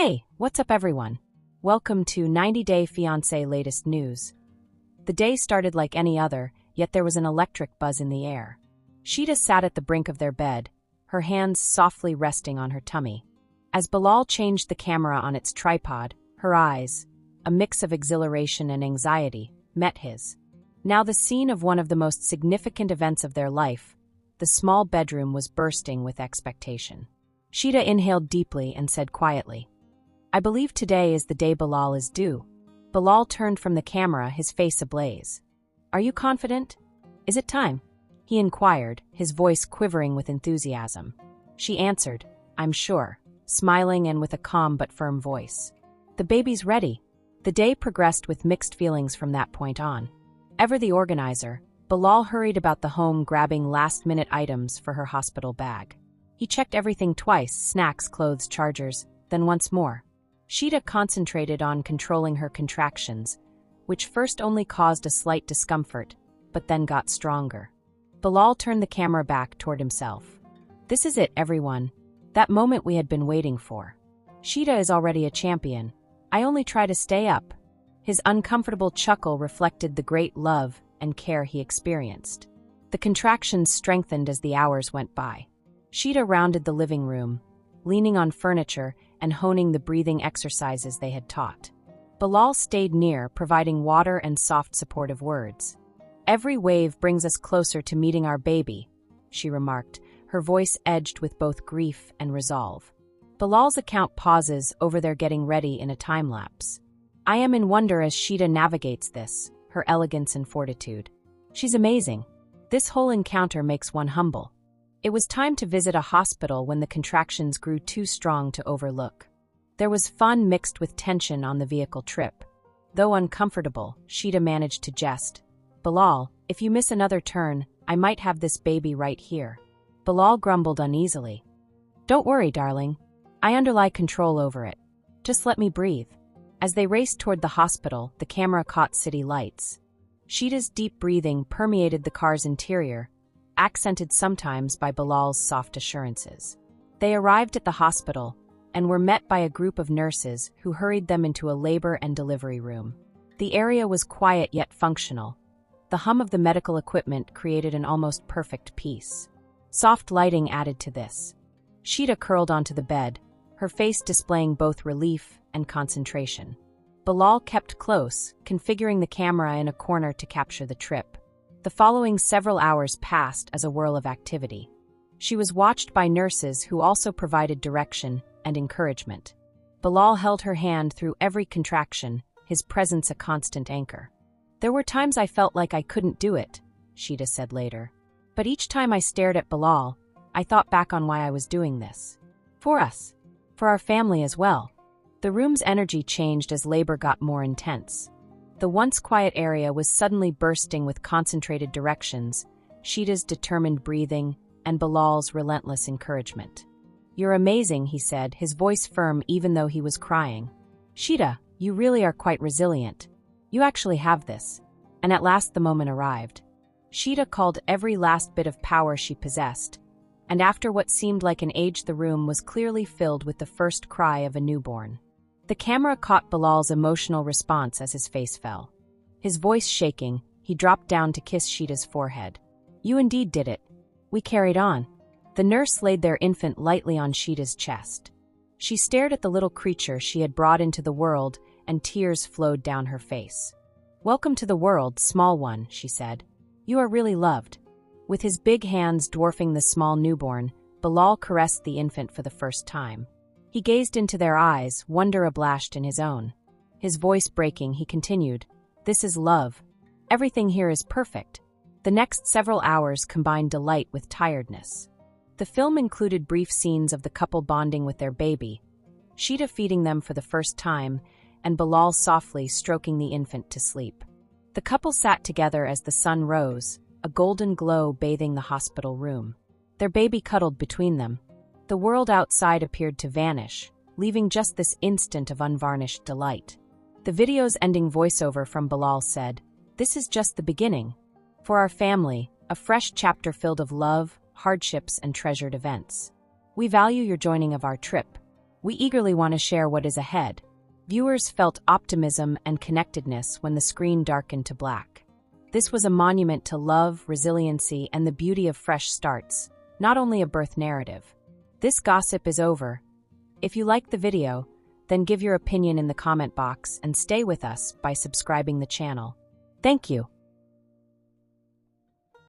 Hey, what's up everyone? Welcome to 90 Day Fiancé latest news. The day started like any other, yet there was an electric buzz in the air. Shaeeda sat at the brink of their bed, her hands softly resting on her tummy. As Bilal changed the camera on its tripod, her eyes, a mix of exhilaration and anxiety, met his. Now the scene of one of the most significant events of their life, the small bedroom was bursting with expectation. Shaeeda inhaled deeply and said quietly, "I believe today is the day Bilal is due." Bilal turned from the camera, his face ablaze. "Are you confident? Is it time?" he inquired, his voice quivering with enthusiasm. She answered, "I'm sure," smiling and with a calm but firm voice. "The baby's ready." The day progressed with mixed feelings from that point on. Ever the organizer, Bilal hurried about the home grabbing last-minute items for her hospital bag. He checked everything twice, snacks, clothes, chargers, then once more. Shaeeda concentrated on controlling her contractions, which first only caused a slight discomfort, but then got stronger. Bilal turned the camera back toward himself. "This is it, everyone. That moment we had been waiting for. Shaeeda is already a champion. I only try to stay up." His uncomfortable chuckle reflected the great love and care he experienced. The contractions strengthened as the hours went by. Shaeeda rounded the living room, leaning on furniture and honing the breathing exercises they had taught. Bilal stayed near, providing water and soft supportive words. "Every wave brings us closer to meeting our baby," she remarked, her voice edged with both grief and resolve. Bilal's account pauses over their getting ready in a time-lapse. I am in wonder as Shaeeda navigates this, her elegance and fortitude. She's amazing. This whole encounter makes one humble. It was time to visit a hospital when the contractions grew too strong to overlook. There was fun mixed with tension on the vehicle trip. Though uncomfortable, Shaeeda managed to jest. "Bilal, if you miss another turn, I might have this baby right here." Bilal grumbled uneasily. "Don't worry, darling. I underlie control over it. Just let me breathe." As they raced toward the hospital, the camera caught city lights. Shaeeda's deep breathing permeated the car's interior, accented sometimes by Bilal's soft assurances. They arrived at the hospital and were met by a group of nurses who hurried them into a labor and delivery room. The area was quiet yet functional. The hum of the medical equipment created an almost perfect peace. Soft lighting added to this. Shaeeda curled onto the bed, her face displaying both relief and concentration. Bilal kept close, configuring the camera in a corner to capture the trip. The following several hours passed as a whirl of activity. She was watched by nurses who also provided direction and encouragement. Bilal held her hand through every contraction, his presence a constant anchor. "There were times I felt like I couldn't do it," Shaeeda said later. "But each time I stared at Bilal, I thought back on why I was doing this. For us. For our family as well." The room's energy changed as labor got more intense. The once quiet area was suddenly bursting with concentrated directions, Shaeeda's determined breathing, and Bilal's relentless encouragement. "You're amazing," he said, his voice firm even though he was crying. "Shaeeda, you really are quite resilient. You actually have this." And at last the moment arrived. Shaeeda called every last bit of power she possessed, and after what seemed like an age the room was clearly filled with the first cry of a newborn. The camera caught Bilal's emotional response as his face fell. His voice shaking, he dropped down to kiss Shaeeda's forehead. "You indeed did it. We carried on." The nurse laid their infant lightly on Shaeeda's chest. She stared at the little creature she had brought into the world, and tears flowed down her face. "Welcome to the world, small one," she said. "You are really loved." With his big hands dwarfing the small newborn, Bilal caressed the infant for the first time. He gazed into their eyes, wonder ablashed in his own. His voice breaking, he continued, "This is love. Everything here is perfect." The next several hours combined delight with tiredness. The film included brief scenes of the couple bonding with their baby, Shaeeda feeding them for the first time, and Bilal softly stroking the infant to sleep. The couple sat together as the sun rose, a golden glow bathing the hospital room. Their baby cuddled between them. The world outside appeared to vanish, leaving just this instant of unvarnished delight. The video's ending voiceover from Bilal said, "This is just the beginning. For our family, a fresh chapter filled of love, hardships, and treasured events. We value your joining of our trip. We eagerly want to share what is ahead. Viewers felt optimism and connectedness when the screen darkened to black. This was a monument to love, resiliency, and the beauty of fresh starts, not only a birth narrative. This gossip is over. If you liked the video, then give your opinion in the comment box and stay with us by subscribing the channel. Thank you.